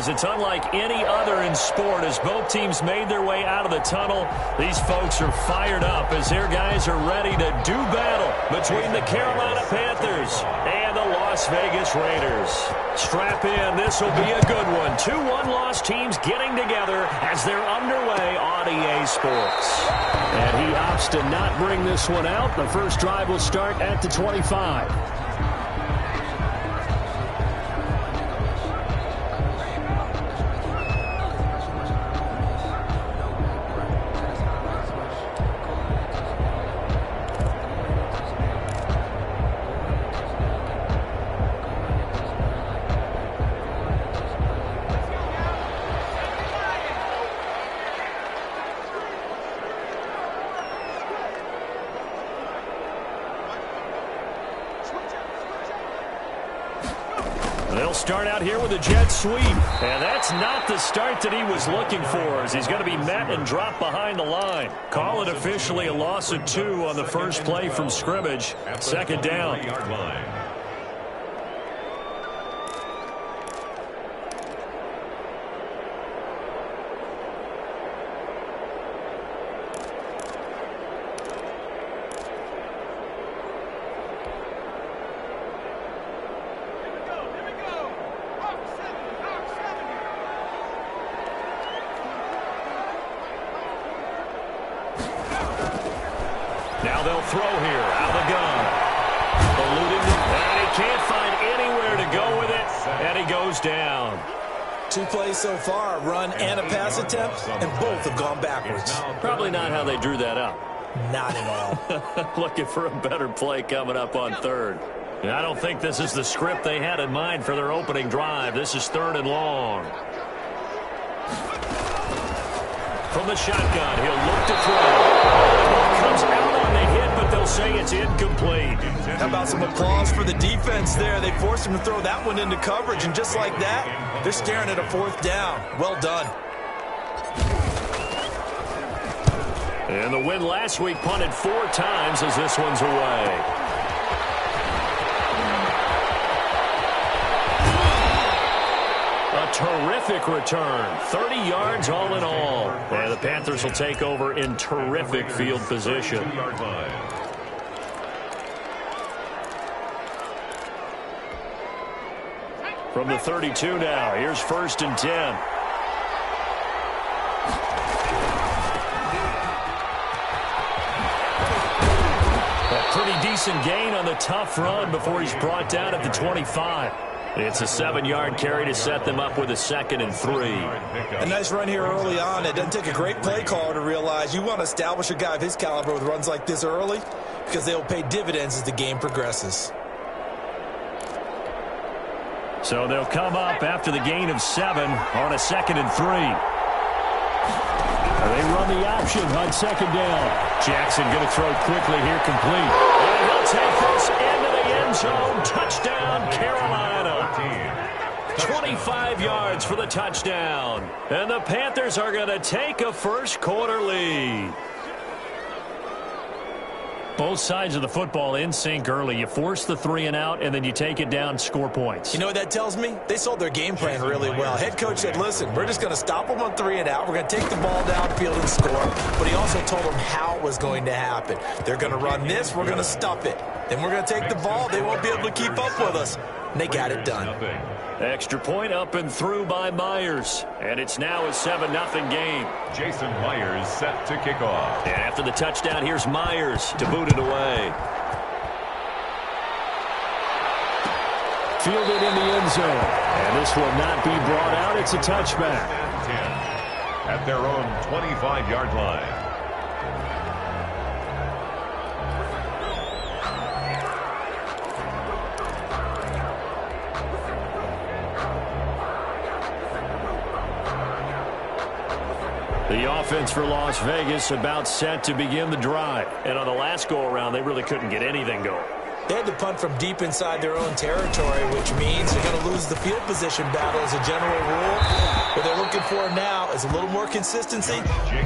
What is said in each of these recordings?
Panthers. It's unlike any other in sport. As both teams made their way out of the tunnel, these folks are fired up as their guys are ready to do battle between the Carolina Panthers and the Las Vegas Raiders. Strap in. This will be a good one. 2 one-loss teams getting together as they're underway on EA Sports. And he opts to not bring this one out. The first drive will start at the 25. They'll start out here with a jet sweep. And that's not the start that he was looking for, as he's going to be met and dropped behind the line. Call it officially a loss of 2 on the first play from scrimmage. Second down. Now they'll throw here out of the gun. Eluding, and he can't find anywhere to go with it, and he goes down. 2 plays so far, a run and a pass attempt, and both have gone backwards. Probably not how they drew that up. Not at all. Looking for a better play coming up on third. And I don't think this is the script they had in mind for their opening drive. This is 3rd and long. From the shotgun, he'll look to throw. The ball comes out on the hit, but they'll say it's incomplete. How about some applause for the defense there? They forced him to throw that one into coverage, and just like that, they're staring at a 4th down. Well done. And the win last week punted 4 times as this one's away. Terrific return. 30 yards all in all. And the Panthers will take over in terrific field position. From the 32 now, here's 1st and 10. A pretty decent gain on the tough run before he's brought down at the 25. It's a 7-yard carry to set them up with a 2nd and 3. A nice run here early on. It doesn't take a great play caller to realize you want to establish a guy of his caliber with runs like this early, because they'll pay dividends as the game progresses. So they'll come up after the gain of 7 on a 2nd and 3. They run the option on 2nd down. Jackson going to throw quickly here, complete. And he'll take this into the end zone. Touchdown, Carolina. 25 yards for the touchdown. And the Panthers are going to take a first-quarter lead. Both sides of the football in sync early. You force the 3 and out, and then you take it down, score points. You know what that tells me? They sold their game plan really well. Head coach said, listen, we're just going to stop them on 3 and out. We're going to take the ball downfield and score. But he also told them how it was going to happen. They're going to run this. We're going to stuff it. Then we're going to take the ball. They won't be able to keep up with us. And they got it done. Extra point up and through by Myers. And it's now a 7-0 game. Jason Myers set to kick off. And after the touchdown, here's Myers to boot it away. Fielded in the end zone. And this will not be brought out. It's a touchback. 10 at their own 25-yard line. The offense for Las Vegas about set to begin the drive. And on the last go-around, they really couldn't get anything going. They had to punt from deep inside their own territory, which means they're going to lose the field position battle as a general rule. What they're looking for now is a little more consistency,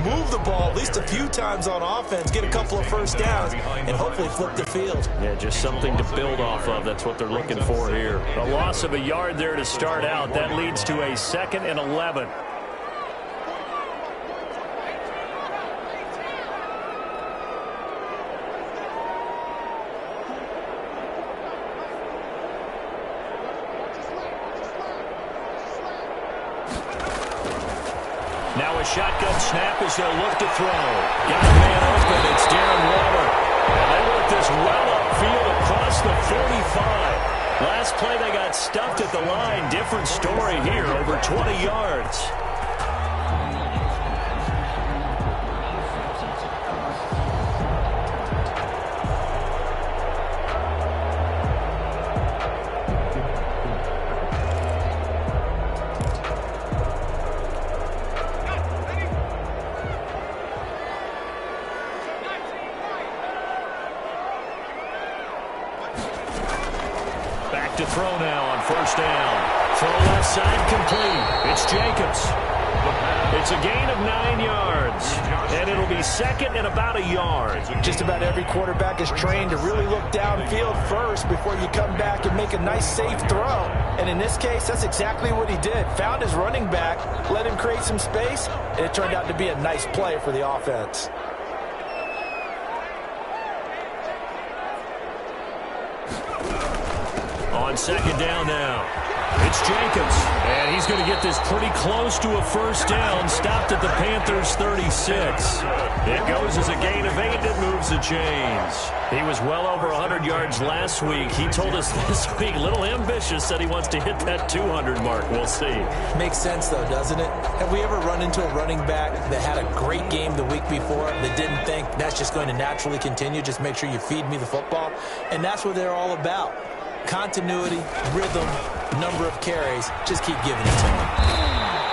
move the ball at least a few times on offense, get a couple of first downs, and hopefully flip the field. Yeah, just something to build off of. That's what they're looking for here. A loss of a yard there to start out. That leads to a 2nd and 11. Now a shotgun snap as they'll look to throw. Got a man open. It's Darren Waller. And they work this well upfield across the 45. Last play they got stuffed at the line. Different story here. Over 20 yards. To throw now on first down. Throw left side complete. It's Jacobs. It's a gain of 9 yards. And it'll be 2nd and about a yard. Just about every quarterback is trained to really look downfield first before you come back and make a nice, safe throw. And in this case, that's exactly what he did. Found his running back, let him create some space, and it turned out to be a nice play for the offense. On 2nd down now. It's Jacobs. And he's going to get this pretty close to a first down. Stopped at the Panthers' 36. It goes as a gain of 8 that moves the chains. He was well over 100 yards last week. He told us this week, a little ambitious, said he wants to hit that 200 mark. We'll see. Makes sense, though, doesn't it? Have we ever run into a running back that had a great game the week before that didn't think that's just going to naturally continue? Just make sure you feed me the football. And that's what they're all about. Continuity, rhythm, number of carries. Just keep giving it to him.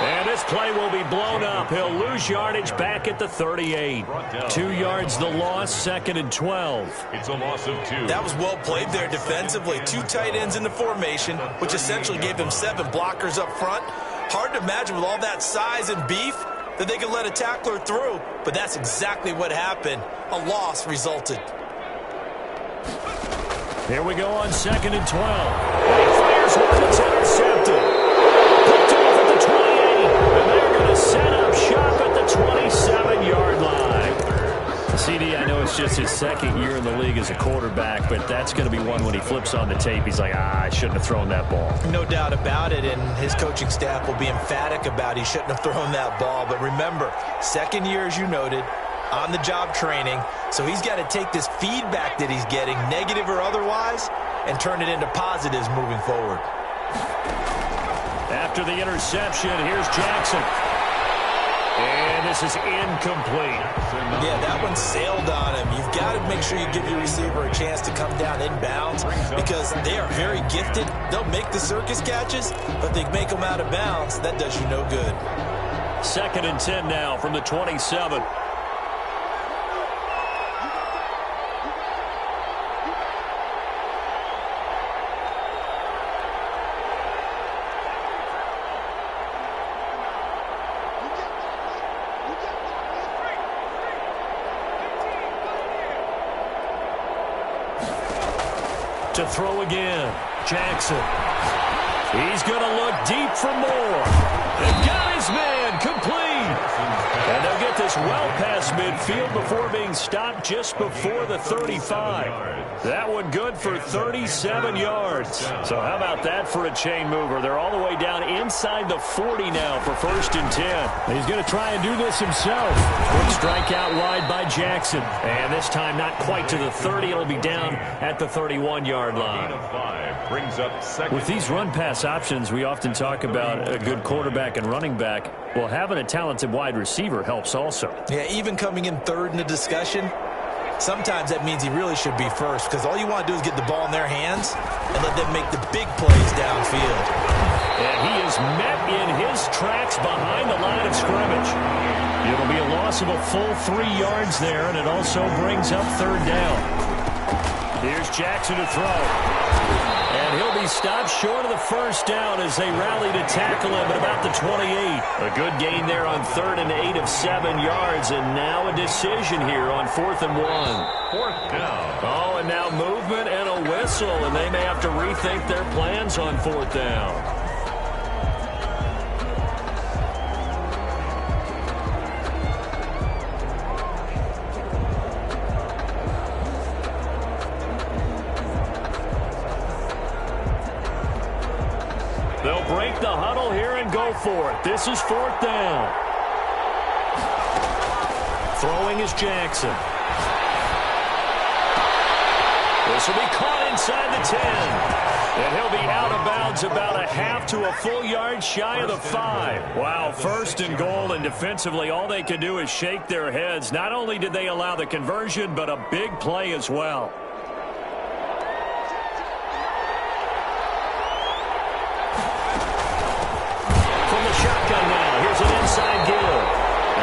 And this play will be blown up. He'll lose yardage back at the 38. 2 yards the loss, 2nd and 12. It's a loss of 2. That was well played there defensively. 2 tight ends in the formation, which essentially gave them 7 blockers up front. Hard to imagine with all that size and beef that they could let a tackler through, but that's exactly what happened. A loss resulted. Here we go on 2nd and 12. And he fires one that's intercepted. Picked off at the 28. And they're going to set up shop at the 27-yard line. CD, I know it's just his 2nd year in the league as a quarterback, but that's going to be one when he flips on the tape. He's like, I shouldn't have thrown that ball. No doubt about it, and his coaching staff will be emphatic about he shouldn't have thrown that ball. But remember, 2nd year, as you noted, on-the-job training, so he's got to take this feedback that he's getting, negative or otherwise, and turn it into positives moving forward. After the interception, here's Jackson. And this is incomplete. Yeah, that one sailed on him. You've got to make sure you give your receiver a chance to come down inbounds because they are very gifted. They'll make the circus catches, but they make them out of bounds. That does you no good. 2nd and 10 now from the 27. To throw again. Jackson. He's going to look deep for more. And got his man complete. And they'll get this well past midfield before being stopped just before the 35. That one good for 37 yards. So how about that for a chain mover? They're all the way down inside the 40 now for 1st and 10. He's going to try and do this himself. Quick strike out wide by Jackson. And this time not quite to the 30. It'll be down at the 31-yard line. With these run-pass options, we often talk about a good quarterback and running back. Well, having a talented wide receiver helps also. Yeah, even coming in 3rd in the discussion, sometimes that means he really should be first because all you want to do is get the ball in their hands and let them make the big plays downfield. And he is met in his tracks behind the line of scrimmage. It'll be a loss of a full 3 yards there, and it also brings up 3rd down. Here's Jackson to throw. And he'll be stopped short of the first down as they rally to tackle him at about the 28. A good gain there on 3rd and 8 of 7 yards, and now a decision here on 4th and 1. 4th down. Oh, and now movement and a whistle, and they may have to rethink their plans on 4th down. They'll break the huddle here and go for it. This is 4th down. Throwing is Jackson. This will be caught inside the 10. And he'll be out of bounds about a half to a full yard shy of the 5. Wow, 1st and goal, and defensively all they could do is shake their heads. Not only did they allow the conversion, but a big play as well. Shotgun now. Here's an inside give.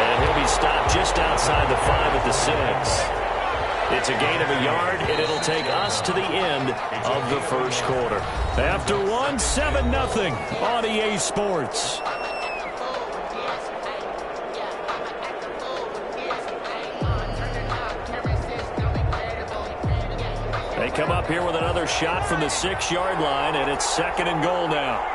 And he'll be stopped just outside the 5 at the 6. It's a gain of a yard, and it'll take us to the end of the first quarter. After 1, 7-0 on EA Sports. They come up here with another shot from the 6-yard line, and it's 2nd and goal now.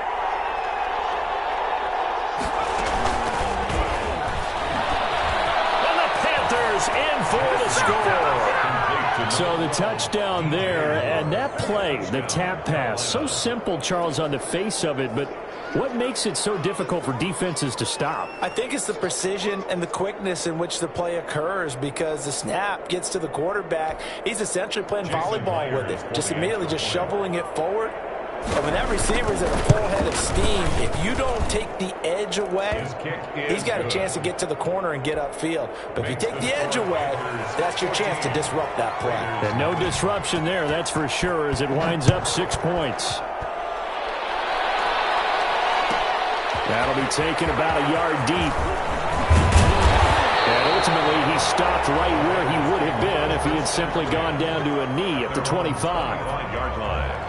In for the score. So the touchdown there, and that play, the tap pass, so simple, Charles, on the face of it, but what makes it so difficult for defenses to stop? I think it's the precision and the quickness in which the play occurs, because the snap gets to the quarterback. He's essentially playing volleyball with it, just immediately just shoveling it forward. And when that receiver's at a full head of steam, if you don't take the edge away, he's got a chance to get to the corner and get upfield. But if you take the edge away, that's your chance to disrupt that play. And no disruption there, that's for sure, as it winds up 6 points. That'll be taken about a yard deep. And ultimately, he stopped right where he would have been if he had simply gone down to a knee at the 25. 5-yard line.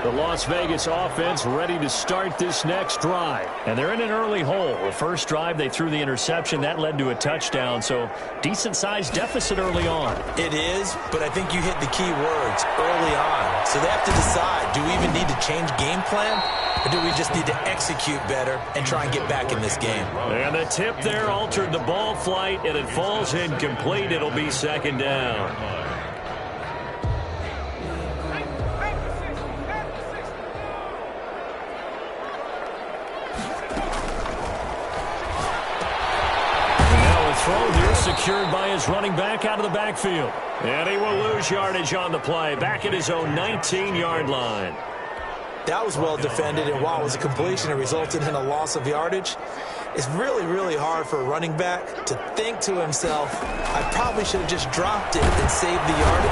The Las Vegas offense ready to start this next drive. And they're in an early hole. The first drive, they threw the interception. That led to a touchdown, so decent-sized deficit early on. It is, but I think you hit the key words early on. So they have to decide, do we even need to change game plan, or do we just need to execute better and try and get back in this game? And the tip there altered the ball flight, and it falls incomplete. It'll be 2nd down. Throw here secured by his running back out of the backfield. And he will lose yardage on the play, back at his own 19-yard line. That was well defended, and while it was a completion, it resulted in a loss of yardage. It's really, really hard for a running back to think to himself, I probably should have just dropped it and saved the yardage.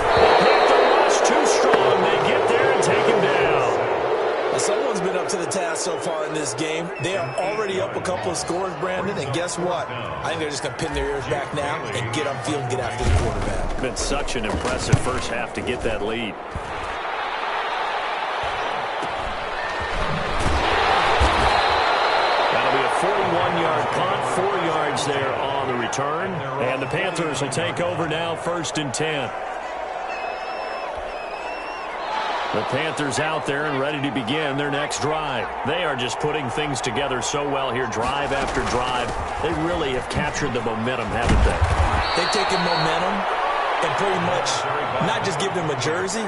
The rush too strong. They get there and take him down. Someone's been up to the task so far in this game. They are already up a couple of scores, Brandon, and guess what? I think they're just going to pin their ears back now and get upfield and get after the quarterback. Been such an impressive first half to get that lead. That'll be a 41-yard punt, 4 yards there on the return. And the Panthers will take over now, 1st and 10. The Panthers out there and ready to begin their next drive. They are just putting things together so well here, drive after drive. They really have captured the momentum, haven't they? They've taken momentum and pretty much not just give them a jersey,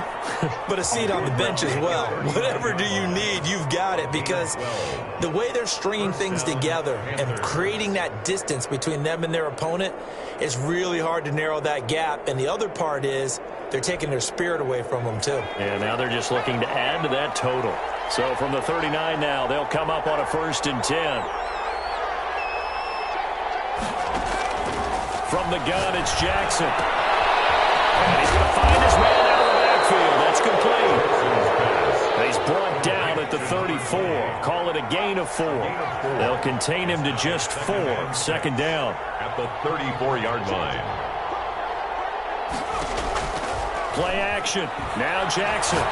but a seat on the bench as well. Whatever do you need, you've got it, because the way they're stringing things together and creating that distance between them and their opponent is really hard to narrow that gap. And the other part is they're taking their spirit away from them, too. And now they're just looking to add to that total. So from the 39 now, they'll come up on a 1st and 10. From the gun, it's Jackson. And he's going to find his man out of the backfield. That's complete. He's brought down at the 35. 4. Call it a gain of 4. They'll contain him to just 4. Second down. At the 34-yard line. Play action. Now Jackson.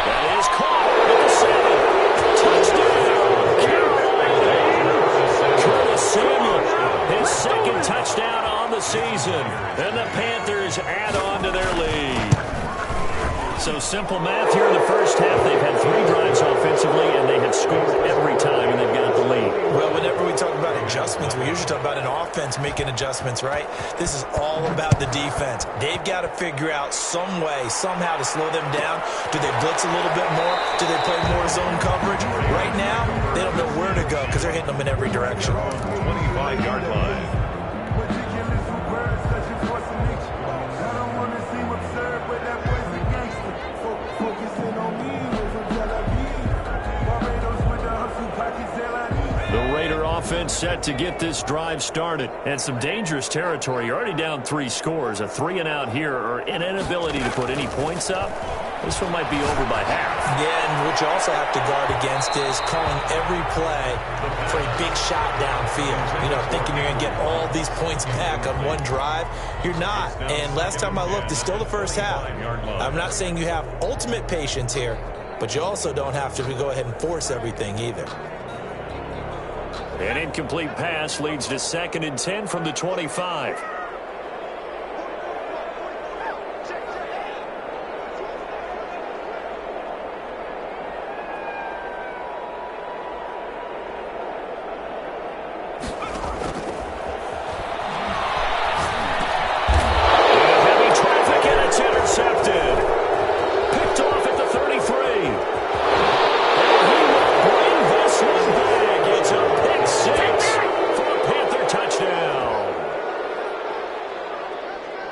That is caught with the 7. Touchdown, Carolina. Curtis Samuel, his second touchdown on the season. And the Panthers add on to their lead. So simple math here in the first half. They've had 3 drives offensively, and they have scored every time, and they've got the lead. Well, whenever we talk about adjustments, we usually talk about an offense making adjustments, right? This is all about the defense. They've got to figure out some way, somehow to slow them down. Do they blitz a little bit more? Do they play more zone coverage? Right now, they don't know where to go because they're hitting them in every direction. 25-yard line. Offense set to get this drive started. And some dangerous territory. You're already down 3 scores. A 3-and-out here, or an inability to put any points up. This one might be over by half. Yeah, and what you also have to guard against is calling every play for a big shot downfield. You know, thinking you're going to get all these points back on one drive. You're not. And last time I looked, it's still the first half. I'm not saying you have ultimate patience here, but you also don't have to go ahead and force everything either. An incomplete pass leads to 2nd and 10 from the 25. Heavy traffic, and it's intercepted. Picked off at the 33. And he will bring this one back. It's a pick 6 for a Panther touchdown.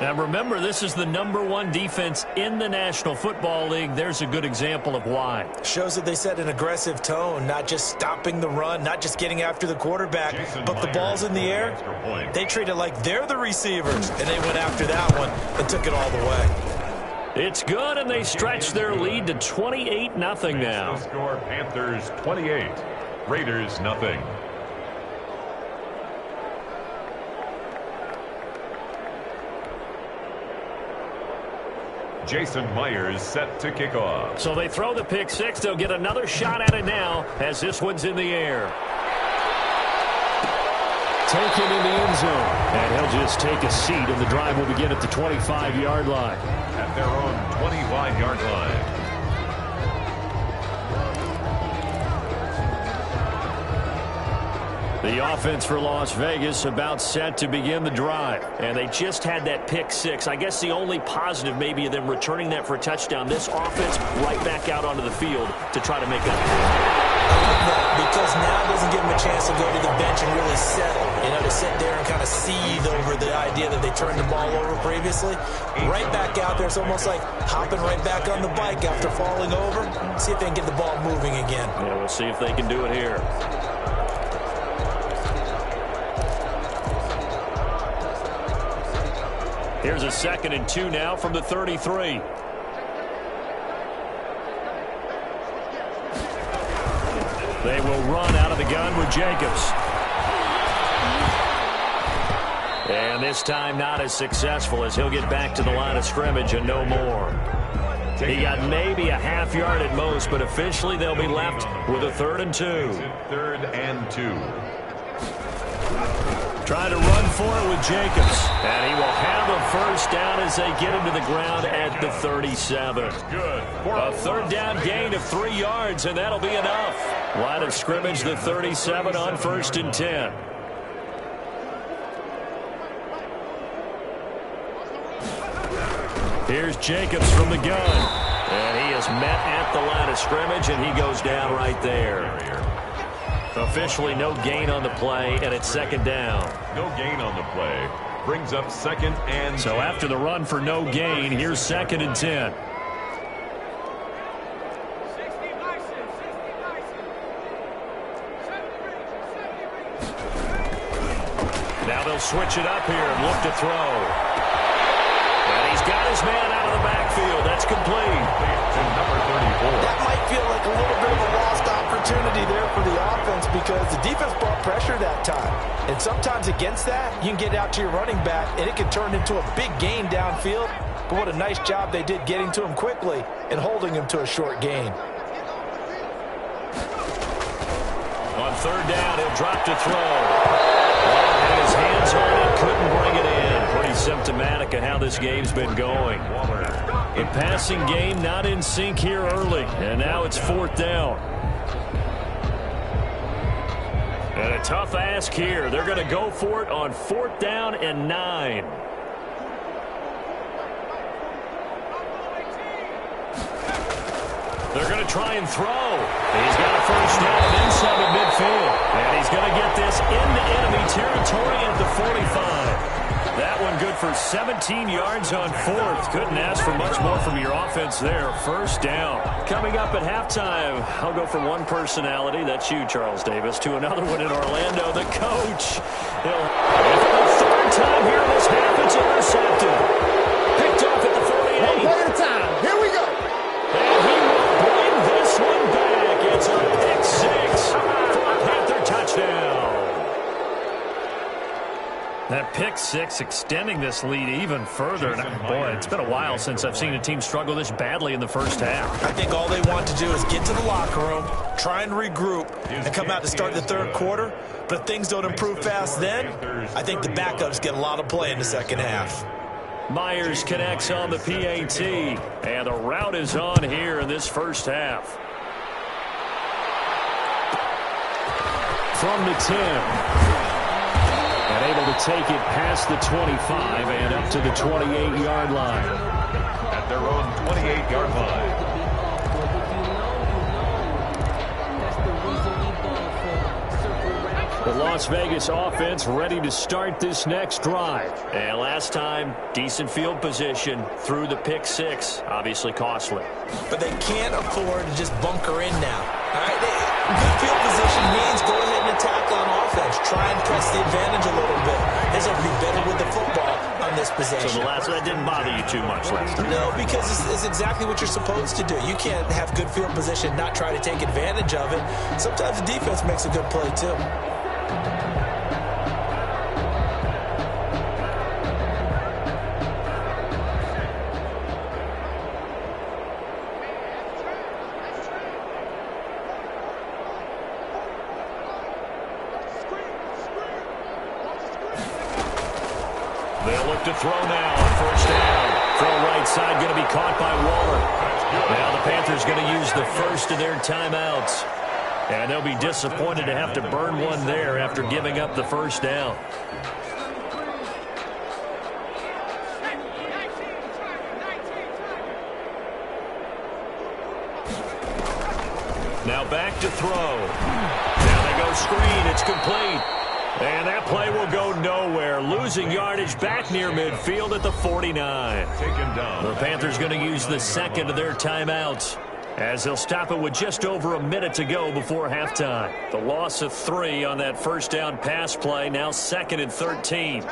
Now remember, this is the #1 defense in the National Football League. There's a good example of why. Shows that they set an aggressive tone, not just stopping the run, not just getting after the quarterback, but the ball's in the air. They treat it like they're the receivers, and they went after that one and took it all the way. It's good, and they stretch their lead to 28-0 now. Score Panthers 28, Raiders 0. Jason Myers set to kick off. So they throw the pick 6. They'll get another shot at it now as this one's in the air. Taken in the end zone. And he'll just take a seat, and the drive will begin at the 25-yard line. At their own 25-yard line. The offense for Las Vegas about set to begin the drive. And they just had that pick 6. I guess the only positive maybe of them returning that for a touchdown. This offense right back out onto the field to try to make that. I love that because now it doesn't give them a chance to go to the bench and really settle. You know, to sit there and kind of seethe over the idea that they turned the ball over previously. Right back out there. It's almost like hopping right back on the bike after falling over. See if they can get the ball moving again. Yeah, we'll see if they can do it here. Here's a 2nd and 2 now from the 33. They will run out of the gun with Jacobs. And this time not as successful as he'll get back to the line of scrimmage and no more. He got maybe a half yard at most, but officially they'll be left with a 3rd and 2. 3rd and 2. Trying to run for it with Jacobs. And he will have a first down as they get him to the ground at the 37. A 3rd down gain of 3 yards, and that'll be enough. Line of scrimmage, the 37 on 1st and 10. Here's Jacobs from the gun. And he is met at the line of scrimmage, and he goes down right there. Officially no gain on the play, and it's 2nd down. No gain on the play. Brings up 2nd and 10. So after the run for no gain, here's 2nd and 10. Now they'll switch it up here and look to throw. And he's got his man out of the backfield. That's complete. To number 34. That might feel like a little bit of a lost opportunity there for the offense because the defense brought pressure that time. And sometimes against that, you can get out to your running back, and it can turn into a big gain downfield. But what a nice job they did getting to him quickly and holding him to a short gain. On third down, he'll drop to throw. Had his hands on it, couldn't bring it in. Pretty symptomatic of how this game's been going. The passing game not in sync here early, and now it's fourth down. And a tough ask here. They're going to go for it on fourth down and 9. They're going to try and throw. He's got a first down inside the midfield. And he's going to get this into enemy territory at the 45. That one good for 17 yards on fourth. Couldn't ask for much more from your offense there. First down. Coming up at halftime, I'll go from one personality, that's you, Charles Davis, to another one in Orlando, the coach. For the third time here this half, it's intercepted. Picked off at the 48. One play at a time. Here we go. And he will bring this one back. It's a pick six for a Panther touchdown. That pick six extending this lead even further. And boy, it's been a while since I've seen a team struggle this badly in the first half. I think all they want to do is get to the locker room, try and regroup, and come out to start the third quarter. But if things don't improve fast then, I think the backups get a lot of play in the second half. Myers connects on the PAT, and the route is on here in this first half. From the 10. And able to take it past the 25 and up to the 28-yard line. At their own 28-yard line. The Las Vegas offense ready to start this next drive. And last time, decent field position through the pick six. Obviously costly. But they can't afford to just bunker in now. All right? Good field position means go ahead and attack on offense. Try and press the advantage a little bit. They're going to be better with the football on this possession. So that didn't bother you too much last time? No, because it's exactly what you're supposed to do. You can't have good field position and not try to take advantage of it. Sometimes the defense makes a good play, too. They'll look to throw now on first down. Throw right side going to be caught by Waller. Now the Panthers going to use the first of their timeouts. And they'll be disappointed to have to burn one there after giving up the first down. Now back to throw. Now they go screen. It's complete. And that play will go nowhere. Losing yardage back near midfield at the 49. Taken down. The Panthers going to use the second of their timeouts as they'll stop it with just over a minute to go before halftime. The loss of 3 on that first down pass play. Now 2nd and 13.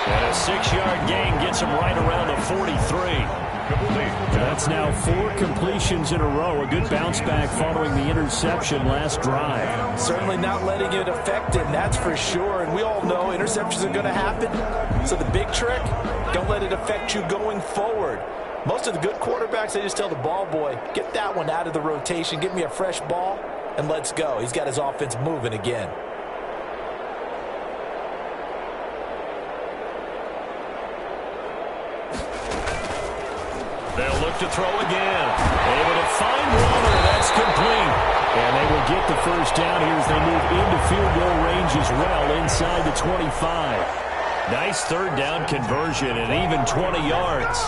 And a 6-yard gain gets him right around the 43. That's now 4 completions in a row. A good bounce back following the interception last drive. Certainly not letting it affect him, that's for sure. And we all know interceptions are going to happen. So the big trick, don't let it affect you going forward. Most of the good quarterbacks, they just tell the ball boy, get that one out of the rotation, give me a fresh ball, and let's go. He's got his offense moving again. They'll look to throw again. Able to find Waller. That's complete. And they will get the first down here as they move into field goal range as well inside the 25. Nice third down conversion and even 20 yards.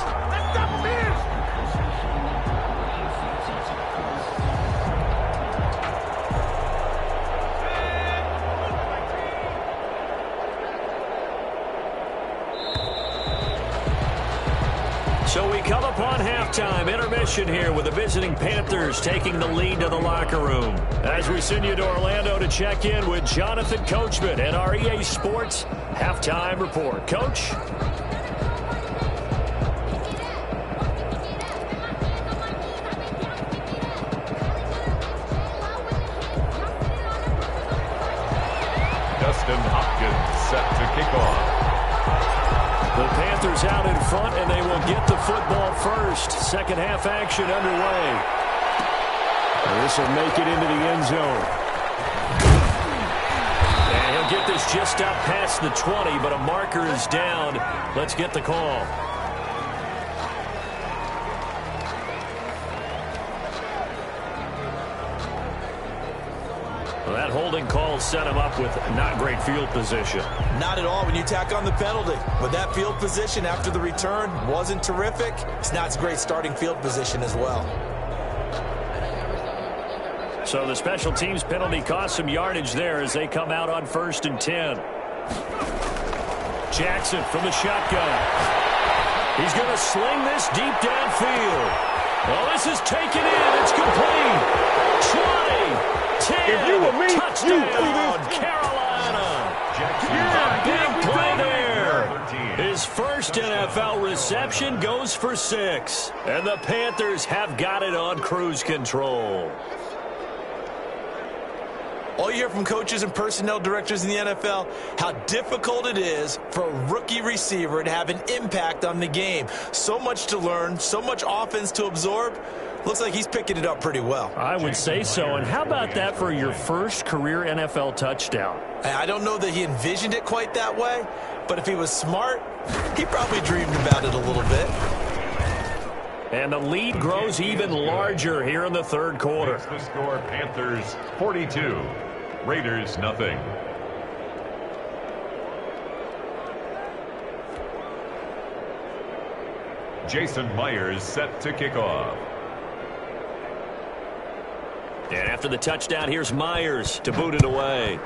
So we come upon halftime. halftime intermission here with the visiting Panthers taking the lead to the locker room. As we send you to Orlando to check in with Jonathan Coachman at our EA Sports Halftime Report. Coach? Dustin Hopkins set to kick off. The Panthers out in front, and they will get the football first. Second half action underway. And this will make it into the end zone. And he'll get this just up past the 20, but a marker is down. Let's get the call. Well, that holding call set him up with not great field position. Not at all when you tack on the penalty. But that field position after the return wasn't terrific. It's not a great starting field position as well. So the special teams penalty cost some yardage there as they come out on 1st and 10. Jackson from the shotgun. He's going to sling this deep downfield. Well, this is taken in. It's complete. 20. 10, if you were me, touchdown, Carolina. A big play there. His first NFL reception goes for 6. And the Panthers have got it on cruise control. All you hear from coaches and personnel directors in the NFL, how difficult it is for a rookie receiver to have an impact on the game. So much to learn, so much offense to absorb. Looks like he's picking it up pretty well. I would say so. And how about that for your first career NFL touchdown? I don't know that he envisioned it quite that way, but if he was smart, he probably dreamed about it a little bit. And the lead grows even larger here in the third quarter. The score, Panthers 42, Raiders nothing. Jason Myers set to kick off. And after the touchdown, here's Myers to boot it away.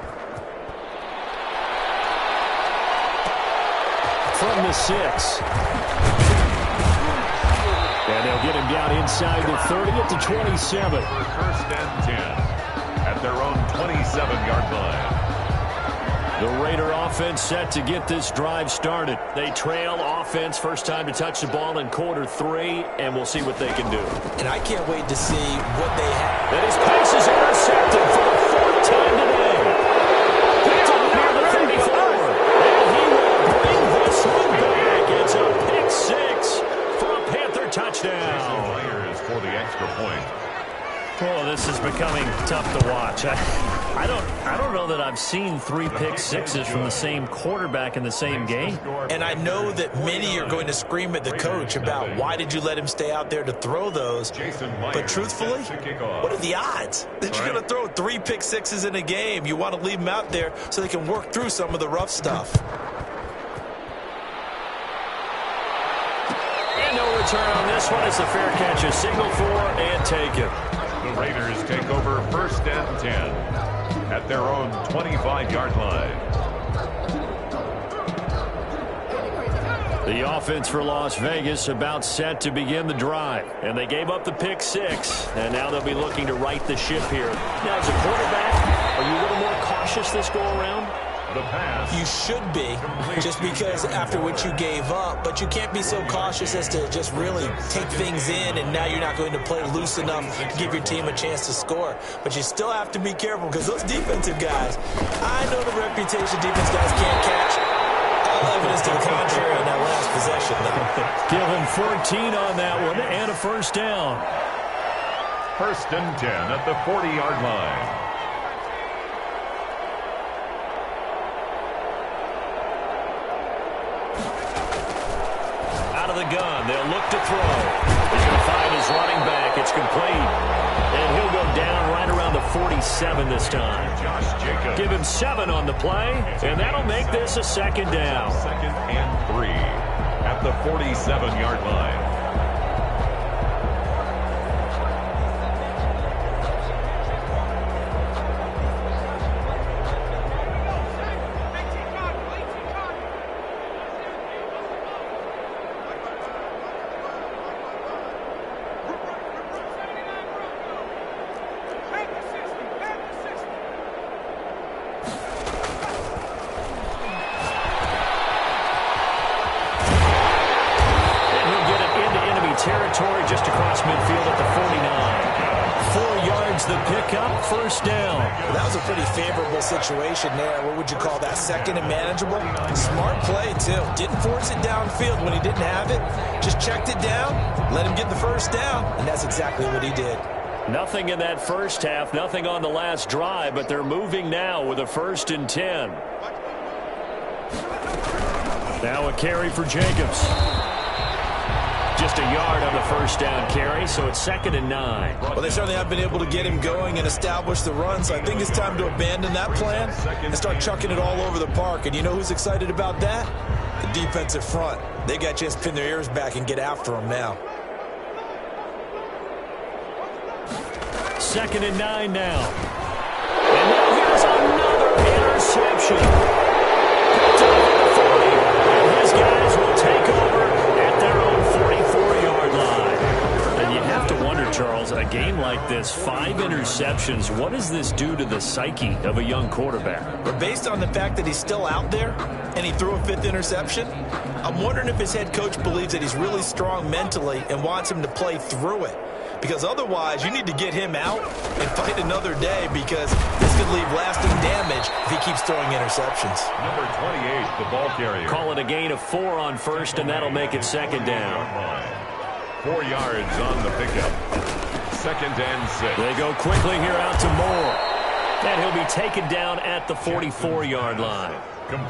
From the 6. And they'll get him down inside the 30 at the 27. First and 10 at their own 27-yard line. The Raider offense set to get this drive started. They trail offense first time to touch the ball in quarter 3, and we'll see what they can do. And I can't wait to see what they have. And his pass is intercepted for the 4th time today. Picked up near the 34. And he will bring this one back. It's a pick 6 for a Panther touchdown. Myers for the extra point. Oh, this is becoming tough to watch. I don't know that I've seen 3 pick 6s from the same quarterback in the same game. And I know that many are going to scream at the coach about why did you let him stay out there to throw those. But truthfully, what are the odds that you're going to throw 3 pick 6s in a game? You want to leave them out there so they can work through some of the rough stuff. And no return on this one. It's a fair catch, a signal for and taken. The Raiders take over 1st and 10 at their own 25-yard line. The offense for Las Vegas about set to begin the drive. And they gave up the pick 6, and now they'll be looking to right the ship here. Now, as a quarterback, are you a little more cautious this go-around? The pass. You should be, just because after what you gave up, but you can't be so cautious as to just really take things in, and now you're not going to play loose enough to give your team a chance to score. But you still have to be careful, because those defensive guys, I know the reputation defense guys can't catch. All evidence to the contrary on that last possession, though. Give him 14 on that one, and a first down. 1st and 10 at the 40-yard line. The gun. They'll look to throw. He's going to find his running back. It's complete. And he'll go down right around the 47 this time. Josh Jacobs. Give him 7 on the play, and that'll make this a 2nd down. 2nd and 3 at the 47-yard line. pick up first down. That was a pretty favorable situation there. What would you call that? Second and manageable? Smart play, too. Didn't force it downfield when he didn't have it. Just checked it down, let him get the first down, and that's exactly what he did. Nothing in that first half, nothing on the last drive, but they're moving now with a 1st and 10. Now a carry for Jacobs. Just a yard on the first down carry, so it's 2nd and 9. Well, they certainly have been able to get him going and establish the run, so I think it's time to abandon that plan and start chucking it all over the park. And you know who's excited about that? The defensive front. They got a chance to pin their ears back and get after him now. 2nd and 9 now. And now here's another interception. Picked up at the 40. And his guys will take over at their own 44-yard line. And you have to wonder, Charles, a game like this, 5 interceptions, what does this do to the psyche of a young quarterback? But based on the fact that he's still out there and he threw a 5th interception, I'm wondering if his head coach believes that he's really strong mentally and wants him to play through it. Because otherwise, you need to get him out and fight another day, because this could leave lasting damage if he keeps throwing interceptions. Number 28, the ball carrier. Call it a gain of 4 on first, and that'll make it 2nd down. 4 yards on the pickup. 2nd and 6. They go quickly here out to Moore. And he'll be taken down at the 44-yard line.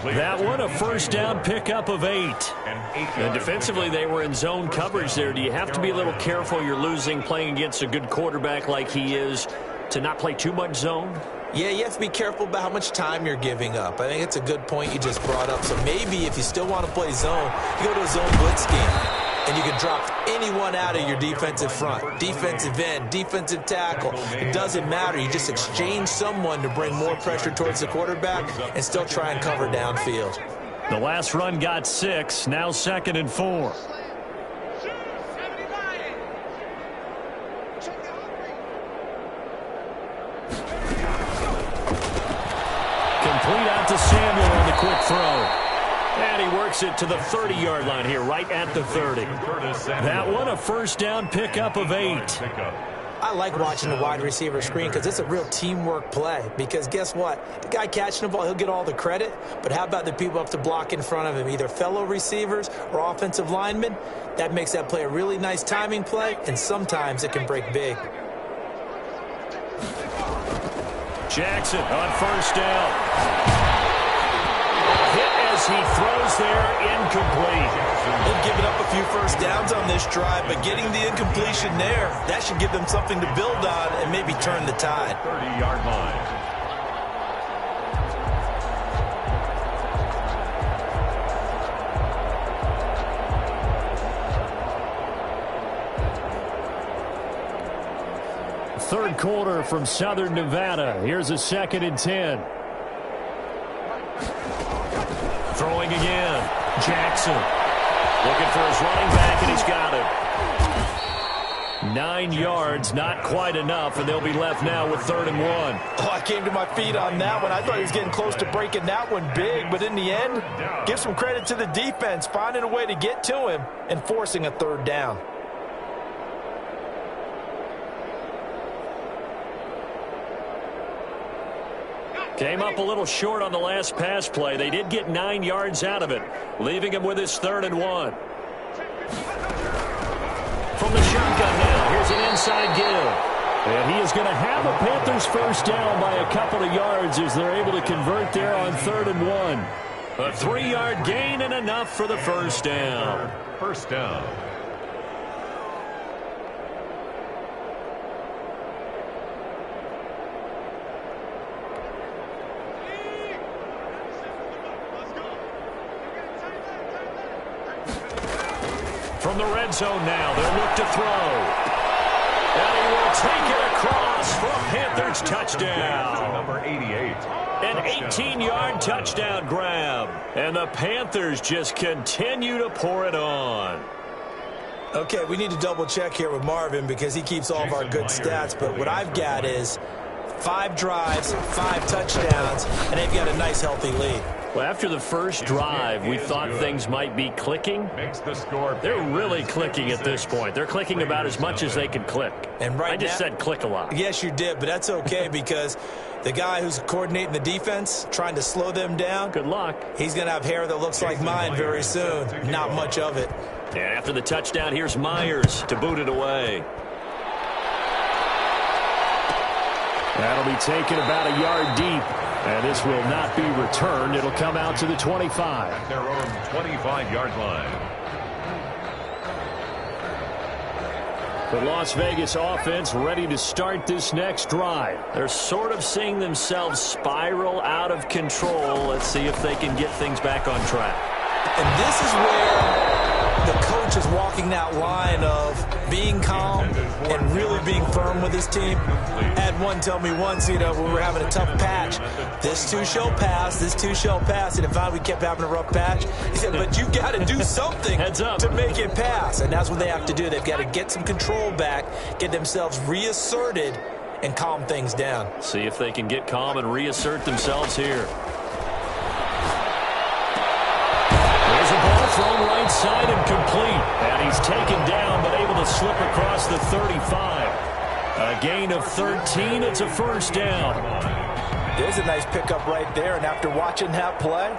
That one, a first down pickup of 8. And defensively, they were in zone coverage there. Do you have to be a little careful? You're losing, playing against a good quarterback like he is, to not play too much zone? Yeah, you have to be careful about how much time you're giving up. I think it's a good point you just brought up. So maybe if you still want to play zone, you go to a zone blitz scheme, and you can drop anyone out of your defensive front, defensive end, defensive tackle. It doesn't matter. You just exchange someone to bring more pressure towards the quarterback and still try and cover downfield. The last run got 6, now 2nd and 4. Complete out to Samuel on the quick throw. And he works it to the 30-yard line here, right at the 30. That one, a first down pickup of 8. I like watching the wide receiver screen because it's a real teamwork play. Because guess what? The guy catching the ball, he'll get all the credit. But how about the people up to block in front of him, either fellow receivers or offensive linemen? That makes that play a really nice timing play, and sometimes it can break big. Jackson on first down. Hit as he throws there, incomplete. They've given up a few first downs on this drive, but getting the incompletion there, that should give them something to build on and maybe turn the tide. 30-yard line. Third quarter from Southern Nevada. Here's a 2nd and 10. Throwing again. Jackson looking for his running back, and he's got it. 9 yards, not quite enough, and they'll be left now with 3rd and 1. Oh, I came to my feet on that one. I thought he was getting close to breaking that one big, but in the end, give some credit to the defense, finding a way to get to him and forcing a 3rd down. Came up a little short on the last pass play. They did get 9 yards out of it, leaving him with his 3rd and 1. From the shotgun now, here's an inside give. And he is going to have a Panthers first down by a couple of yards as they're able to convert there on 3rd and 1. A 3-yard gain and enough for the first down. First down. From the red zone now, they'll look to throw. And he will take it across for a Panthers touchdown. Number 88. An 18-yard touchdown grab. And the Panthers just continue to pour it on. Okay, we need to double check here with Marvin because he keeps all of our good stats. But what I've got is 5 drives, 5 touchdowns, and they've got a nice healthy lead. Well, after the first drive, we thought things might be clicking. They're really clicking at this point. They're clicking about as much as they can click. And right I just said click a lot. Yes, you did, but that's okay because the guy who's coordinating the defense, trying to slow them down. Good luck. He's going to have hair that looks like mine very soon. Not much of it. And after the touchdown, here's Myers to boot it away. That'll be taken about a yard deep. And this will not be returned. It'll come out to the 25. At their own 25-yard line. The Las Vegas offense ready to start this next drive. They're sort of seeing themselves spiral out of control. Let's see if they can get things back on track. And this is where the coach is walking that line of being calm and really being firm with his team. Had one tell me once, when we were having a tough patch, this too shall pass, this too shall pass. And if we kept having a rough patch, he said, but you got to do something to make it pass. And that's what they have to do. They've got to get some control back, get themselves reasserted, and calm things down. See if they can get calm and reassert themselves here. There's a ball thrown right side and complete. And he's taken down but able to slip across the 35. A gain of 13. It's a first down. There's a nice pickup right there. And after watching that play,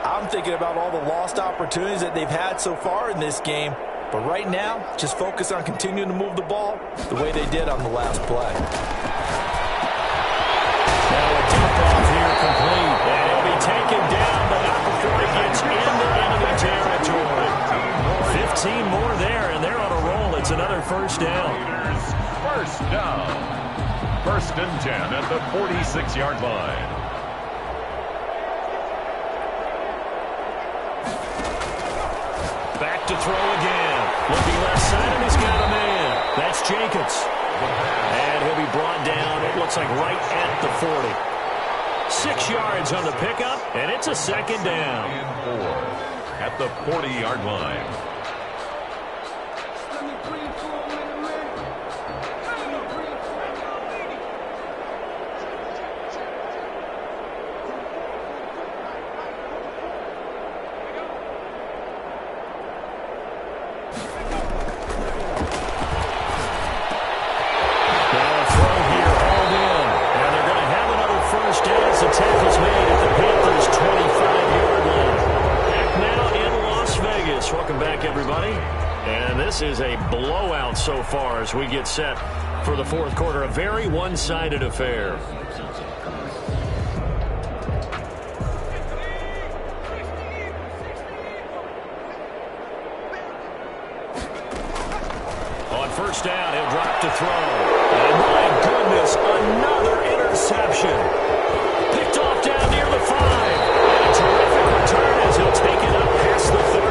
I'm thinking about all the lost opportunities that they've had so far in this game. But right now, just focus on continuing to move the ball the way they did on the last play. Now a tip-off here complete. And he'll be taken down, but not before he gets into enemy territory. 15 more there, and they're on a roll. It's another first down. First down. 1st and 10 at the 46-yard line. Back to throw again. Looking left side, and he's got a man. That's Jacobs. And he'll be brought down, it looks like right at the 40. 6 yards on the pickup, and it's a second down. At the 40-yard line. Welcome back, everybody. And this is a blowout so far as we get set for the fourth quarter. A very one-sided affair. On first down, he'll drop to throw. And my goodness, another interception. Picked off down near the 5. And a terrific return as he'll take it up past the 35.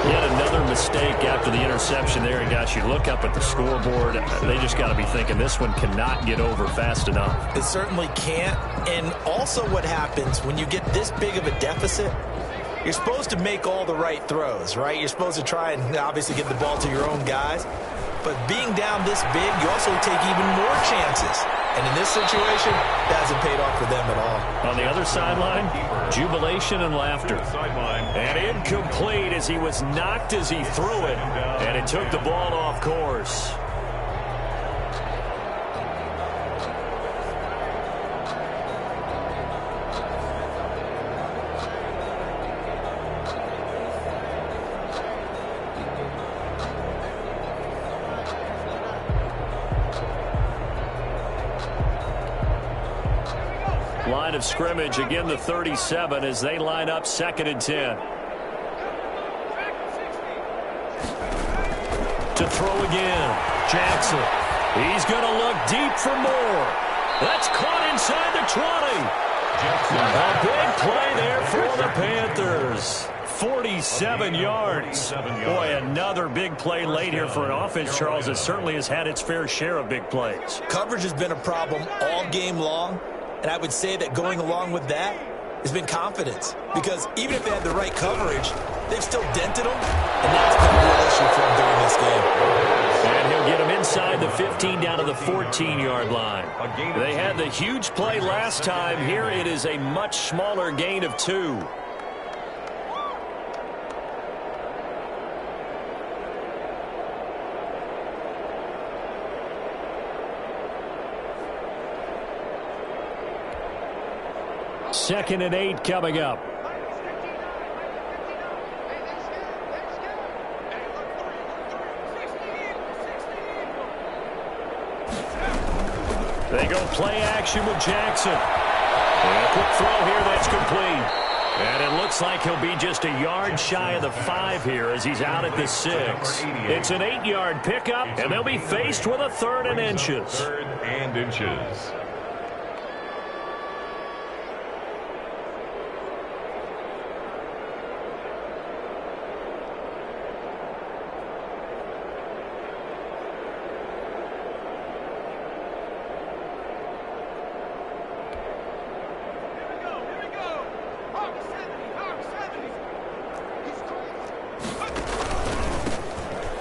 Yet another mistake after the interception there. And gosh, you look up at the scoreboard, they just got to be thinking this one cannot get over fast enough. It certainly can't. And also what happens when you get this big of a deficit, you're supposed to make all the right throws, right? You're supposed to try and obviously get the ball to your own guys. But being down this big, you also take even more chances. And in this situation, that hasn't paid off for them at all. On the other sideline, jubilation and laughter. And incomplete as he was knocked as he threw it. And it took the ball off course. Line of scrimmage, again the 37 as they line up 2nd and 10. To throw again, Jackson. He's going to look deep for more. That's caught inside the 20. A big play there for the Panthers. 47 yards. Boy, another big play late here for an offense, Charles, that certainly has had its fair share of big plays. Coverage has been a problem all game long. And I would say that going along with that has been confidence. Because even if they had the right coverage, they've still dented them. And that's been a real issue for them during this game. And he'll get him inside the 15 down to the 14-yard line. They had the huge play last time. Here it is a much smaller gain of 2. Second and 8 coming up. They go play action with Jackson. And a quick throw here that's complete. And it looks like he'll be just a yard shy of the 5 here as he's out at the 6. It's an 8-yard pickup, and they'll be faced with a 3rd and inches. 3rd and inches.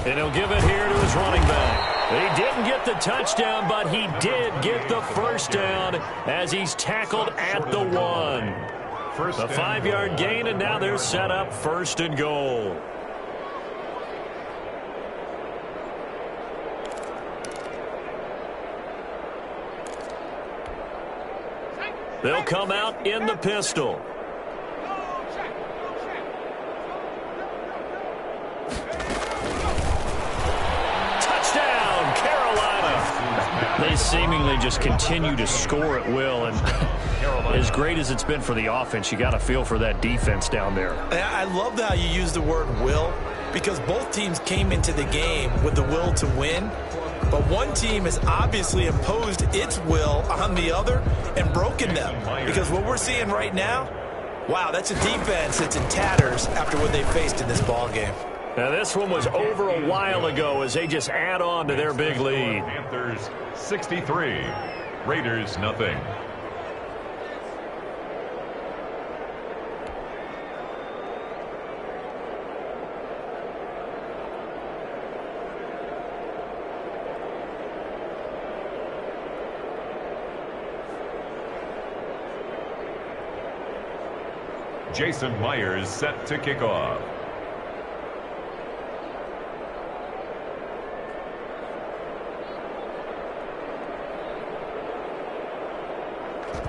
And he'll give it here to his running back. He didn't get the touchdown, but he did get the first down as he's tackled at the 1. The 5-yard gain, and now they're set up 1st and goal. They'll come out in the pistol. They seemingly just continue to score at will, and as great as it's been for the offense, you got to feel for that defense down there. I love how you use the word will, because both teams came into the game with the will to win, but one team has obviously imposed its will on the other and broken them, because what we're seeing right now, wow, that's a defense that's in tatters after what they faced in this ball game. Now, this one was over a while ago as they just add on to their big lead. Panthers 63, Raiders nothing. Jason Myers set to kick off.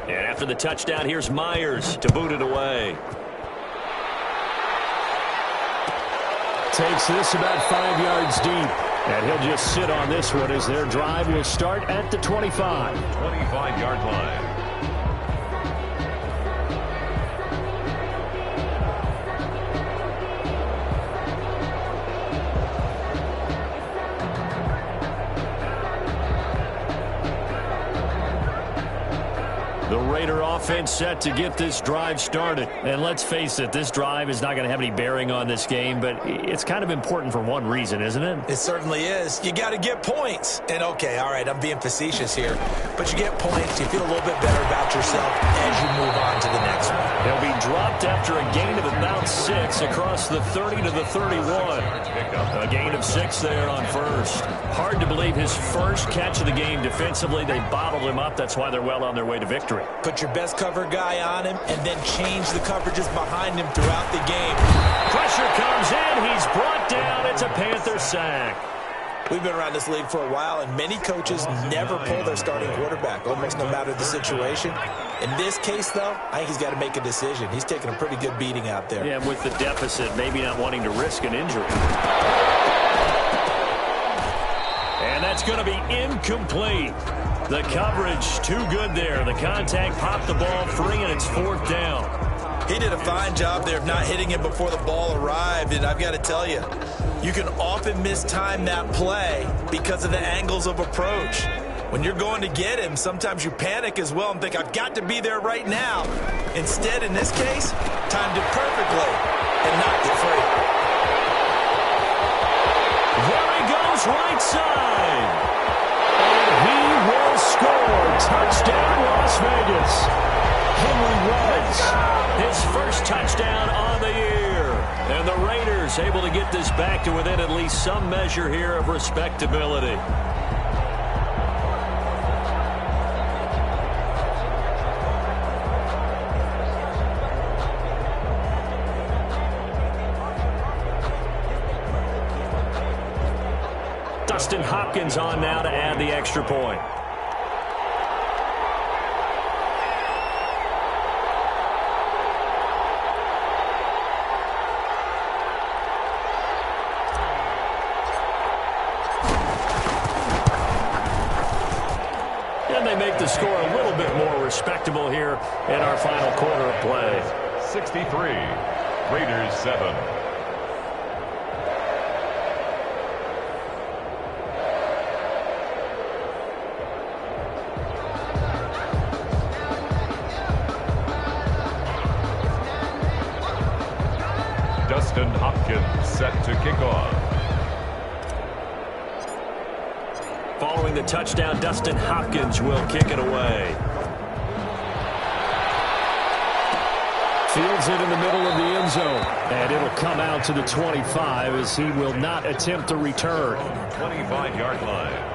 And after the touchdown, here's Myers to boot it away. Takes this about 5 yards deep. And he'll just sit on this one as their drive will start at the 25. 25-yard line. The Raider offense set to get this drive started. And let's face it, this drive is not going to have any bearing on this game, but it's kind of important for one reason, isn't it? It certainly is. You got to get points. And, okay, all right, I'm being facetious here, but you get points, you feel a little bit better about yourself as you move on to the next one. They'll be dropped after a gain of about 6 across the 30 to the 31. A gain of 6 there on first. Hard to believe his first catch of the game defensively. They bottled him up. That's why they're well on their way to victory. Put your best cover guy on him and then change the coverages behind him throughout the game. Pressure comes in. He's brought down. It's a Panther sack. We've been around this league for a while, and many coaches never pull their starting quarterback, almost no matter the situation. In this case, though, I think he's got to make a decision. He's taking a pretty good beating out there. Yeah, with the deficit, maybe not wanting to risk an injury. And that's going to be incomplete. The coverage too good there. The contact popped the ball free, and it's 4th down. He did a fine job there of not hitting it before the ball arrived, and I've got to tell you, you can often mistime that play because of the angles of approach. When you're going to get him, sometimes you panic as well and think, I've got to be there right now. Instead, in this case, timed it perfectly and knocked it free. There he goes right side. And he will score. Touchdown, Las Vegas. Henry Ruggs, his first touchdown on the year. And the Raiders able to get this back to within at least some measure here of respectability. Dustin Hopkins on now to add the extra point. And they make the score a little bit more respectable here in our final quarter of play. 63, Raiders 7. Dustin Hopkins set to kick off. Following the touchdown, Dustin Hopkins will kick it away. Fields it in the middle of the end zone. And it'll come out to the 25 as he will not attempt to return. 25-yard line.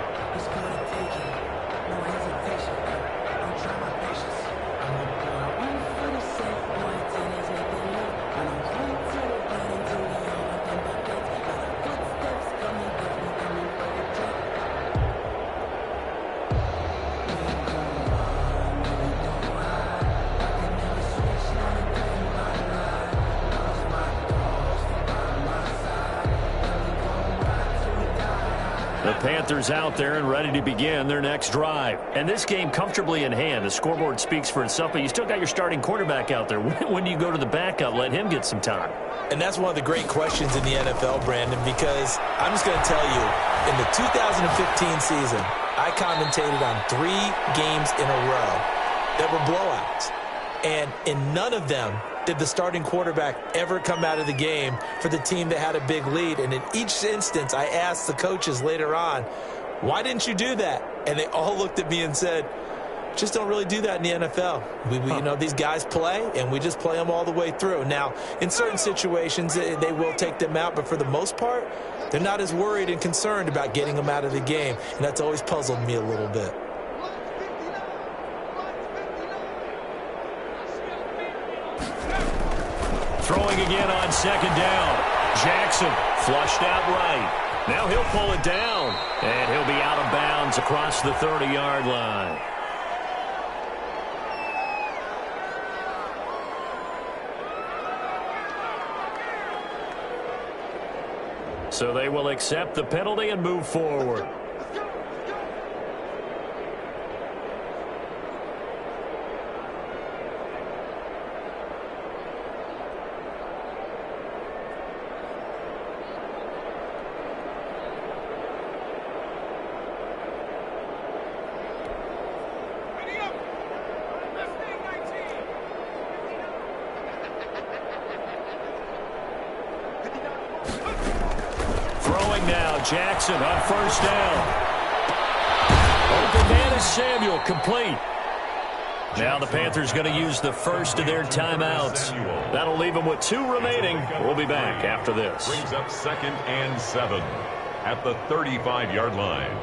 Panthers out there and ready to begin their next drive. And this game comfortably in hand. The scoreboard speaks for itself, but you still got your starting quarterback out there. When do you go to the backup? Let him get some time. And that's one of the great questions in the NFL, Brandon, because I'm just going to tell you, in the 2015 season, I commentated on 3 games in a row that were blowouts. And in none of them did the starting quarterback ever come out of the game for the team that had a big lead. And in each instance, I asked the coaches later on, why didn't you do that? And they all looked at me and said, just don't really do that in the NFL. You know, these guys play, and we just play them all the way through. Now, in certain situations, they will take them out, but for the most part, they're not as worried and concerned about getting them out of the game. And that's always puzzled me a little bit. Throwing again on second down. Jackson flushed out right. Now he'll pull it down, and he'll be out of bounds across the 30-yard line. So they will accept the penalty and move forward. Jackson on first down. Open man is Samuel, complete. Now the Panthers going to use the first of their timeouts. That'll leave them with 2 remaining. We'll be back after this. Brings up 2nd and 7 at the 35-yard line.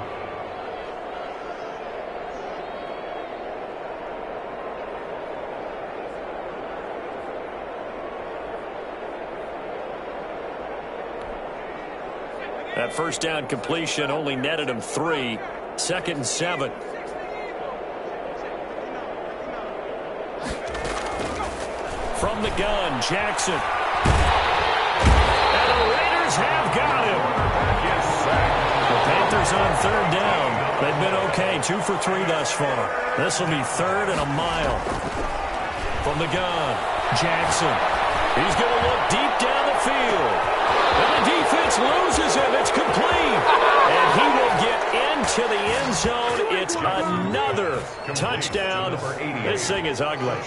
That first down completion only netted him 3. 2nd and 7. From the gun, Jackson. And the Raiders have got him. The Panthers on 3rd down. They've been okay, 2 for 3 thus far. This will be 3rd and a mile. From the gun, Jackson. He's going to look deep down the field. And the defense loses him. It's complete. And he will get into the end zone. It's another touchdown. This thing is ugly.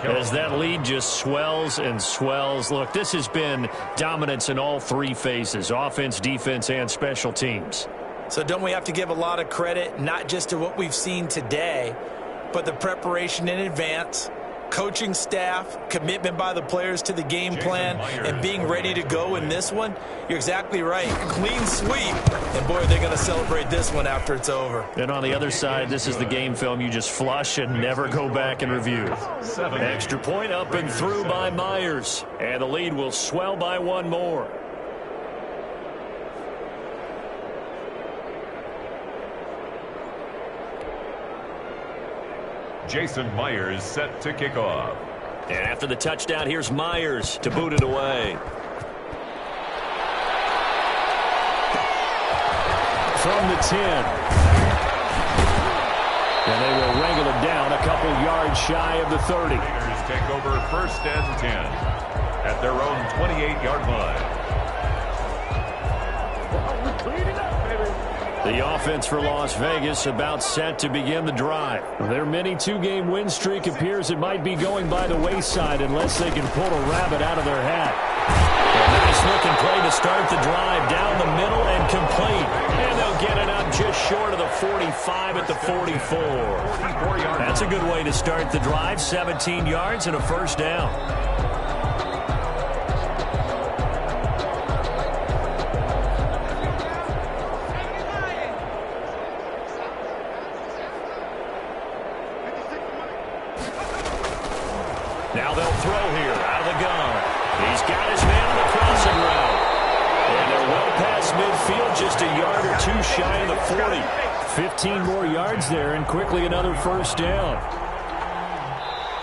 As that lead just swells and swells. Look, this has been dominance in all 3 phases, offense, defense, and special teams. So don't we have to give a lot of credit, not just to what we've seen today, but the preparation in advance, coaching staff, commitment by the players to the game plan, and being ready to go in this one? You're exactly right. Clean sweep. And, boy, they're going to celebrate this one after it's over. And on the other side, this is the game film you just flush and never go back and review. Extra point up and through by Myers. And the lead will swell by 1 more. Jason Myers set to kick off. And after the touchdown, here's Myers to boot it away. From the 10. And they will wrangle it down a couple yards shy of the 30. Raiders take over 1st and 10 at their own 28-yard line. The offense for Las Vegas about set to begin the drive. Their mini two-game win streak appears it might be going by the wayside unless they can pull a rabbit out of their hat. A nice-looking play to start the drive down the middle and complete. And they'll get it up just short of the 45 at the 44. That's a good way to start the drive. 17 yards and a first down. Now they'll throw here out of the gun. He's got his man on the crossing route. And they're well past midfield, just a yard or two shy of the 40. 15 more yards there and quickly another first down.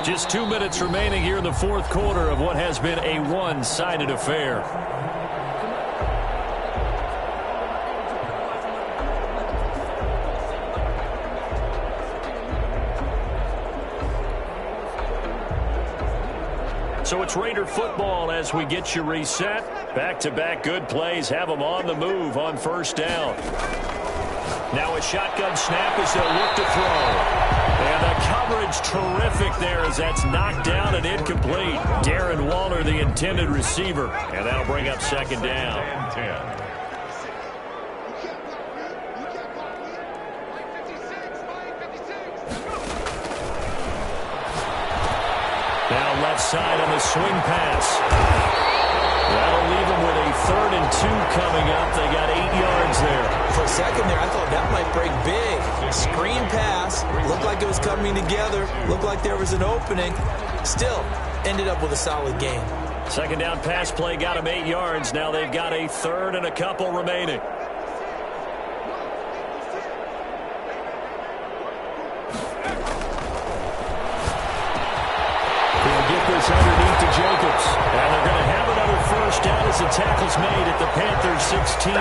Just 2 minutes remaining here in the fourth quarter of what has been a one-sided affair. So it's Raider football as we get you reset. Back-to-back good plays have them on the move on first down. Now a shotgun snap as they'll look to throw. And the coverage terrific there as that's knocked down and incomplete. Darren Waller, the intended receiver. And that'll bring up second down. And 10. Now left side on the swing pass. That'll leave them with a 3rd and 2 coming up. They got 8 yards there. For a second there, I thought that might break big. Screen pass. Looked like it was coming together. Looked like there was an opening. Still, ended up with a solid game. Second down pass play got them 8 yards. Now they've got a 3rd and a couple remaining. Underneath to Jacobs. And they're going to have another first down as the tackle's made at the Panthers 16.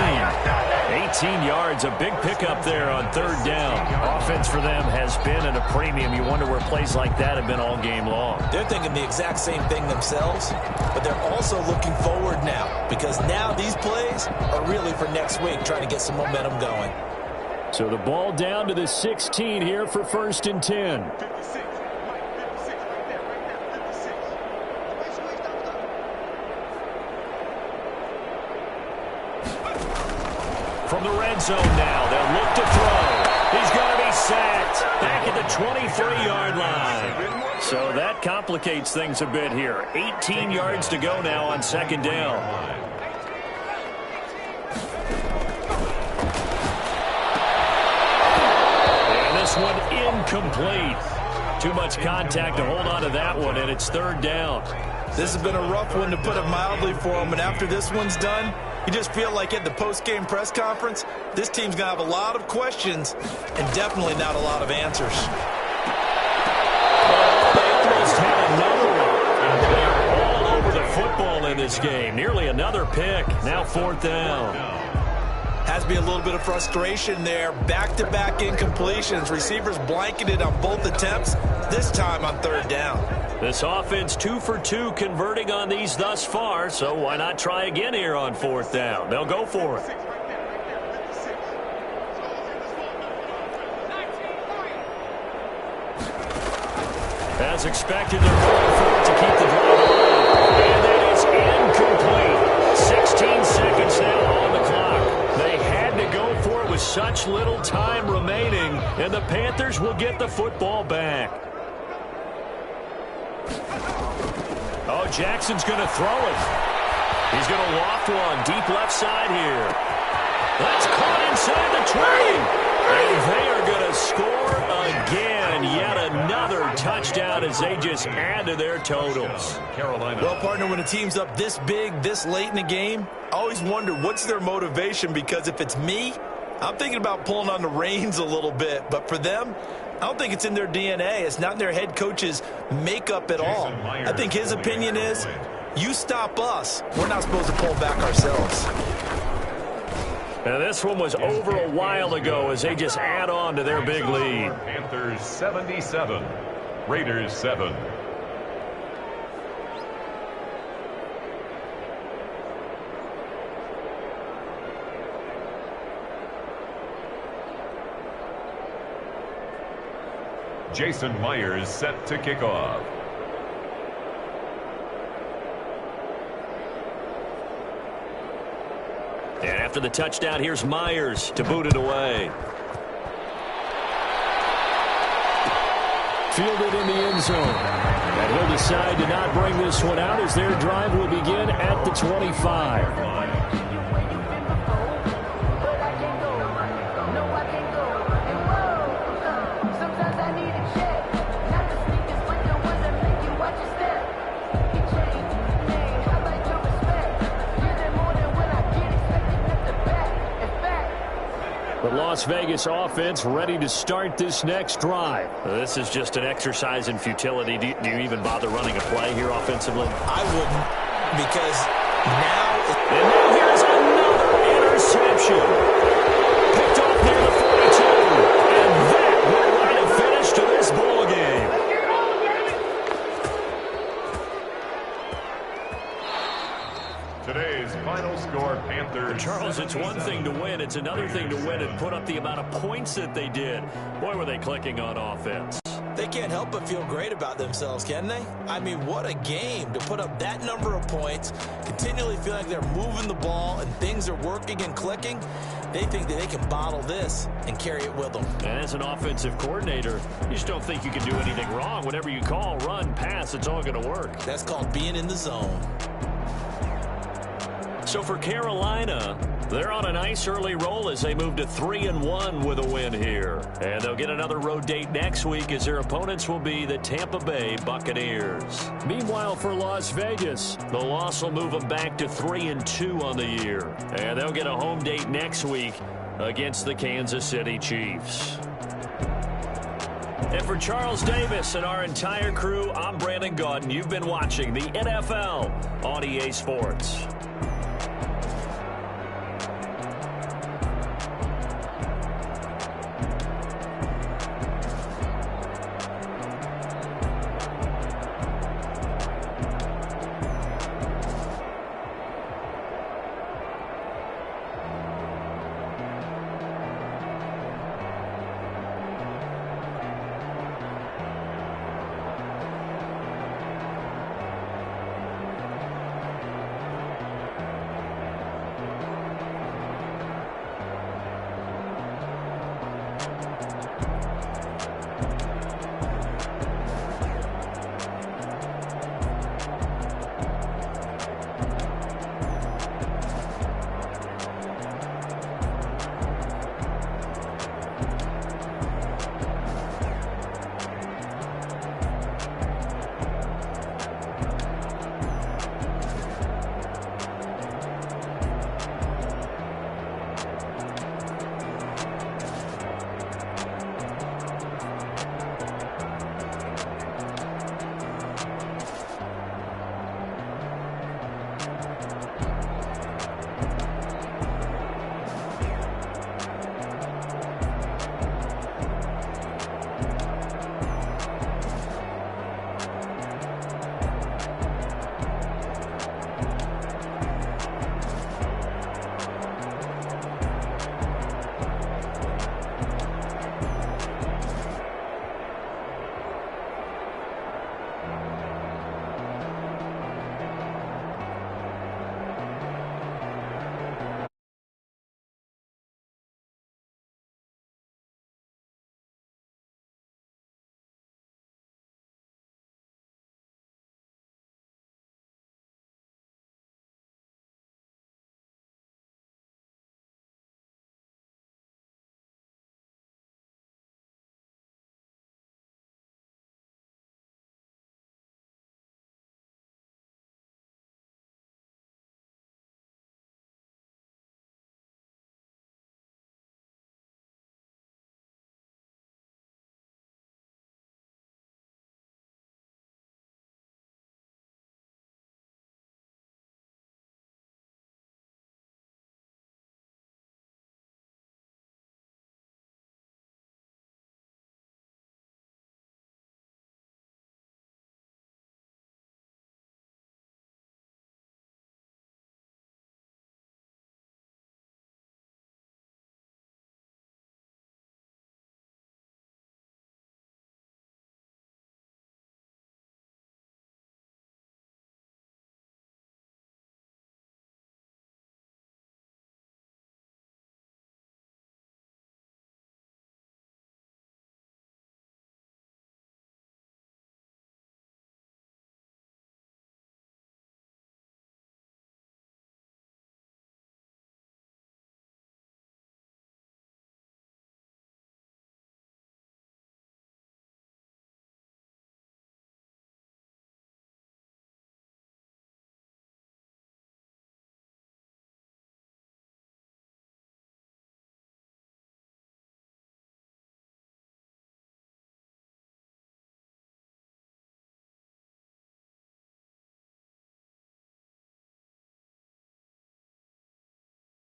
18 yards, a big pickup there on 3rd down. Offense for them has been at a premium. You wonder where plays like that have been all game long. They're thinking the exact same thing themselves, but they're also looking forward now because now these plays are really for next week, trying to get some momentum going. So the ball down to the 16 here for 1st and 10. From the red zone now, they'll look to throw. He's going to be sacked back at the 23-yard line. So that complicates things a bit here. 18 yards to go now on 2nd down. And this one incomplete. Too much contact to hold on to that one, and it's 3rd down. This has been a rough one, to put it mildly, for them, and after this one's done, you just feel like at the post-game press conference, this team's going to have a lot of questions and definitely not a lot of answers. They almost had another one. They're all over the football in this game. Nearly another pick. Now 4th down. Has to be a little bit of frustration there. Back-to-back incompletions. Receivers blanketed on both attempts, this time on 3rd down. This offense 2 for 2 converting on these thus far, so why not try again here on 4th down? They'll go for it. As expected, they're going for it to keep the drive alive. And it is incomplete. 16 seconds now on the clock. They had to go for it with such little time remaining, and the Panthers will get the football back. Oh, Jackson's going to throw it. He's going to loft one deep left side here. That's caught inside the 20. And they are going to score again. Yet another touchdown as they just add to their totals. Carolina. Well, partner, when a team's up this big, this late in the game, I always wonder what's their motivation, because if it's me, I'm thinking about pulling on the reins a little bit. But for them, I don't think it's in their DNA. It's not in their head coach's makeup at all. I think his opinion is, you stop us, we're not supposed to pull back ourselves. And this one was over a while ago as they just add on to their big lead. Panthers 77, Raiders 7. Jason Myers set to kick off. And after the touchdown, here's Myers to boot it away. Fielded in the end zone. And he'll decide to not bring this one out as their drive will begin at the 25. The Las Vegas offense ready to start this next drive. This is just an exercise in futility. Do you even bother running a play here offensively? I wouldn't, because now... And now here's another interception. Picked off near the 42. And that will write a finish to this ball game. Today's final score, Panthers. Charles, it's one thing to win. It's another thing to win and put up the amount of points that they did. Boy, were they clicking on offense. They can't help but feel great about themselves, can they? I mean, what a game to put up that number of points, continually feel like they're moving the ball and things are working and clicking. They think that they can bottle this and carry it with them. And as an offensive coordinator, you just don't think you can do anything wrong. Whatever you call, run, pass, it's all going to work. That's called being in the zone. So for Carolina, they're on a nice early roll as they move to 3-1 with a win here. And they'll get another road date next week as their opponents will be the Tampa Bay Buccaneers. Meanwhile, for Las Vegas, the loss will move them back to 3-2 on the year. And they'll get a home date next week against the Kansas City Chiefs. And for Charles Davis and our entire crew, I'm Brandon Gaudin. You've been watching the NFL on EA Sports.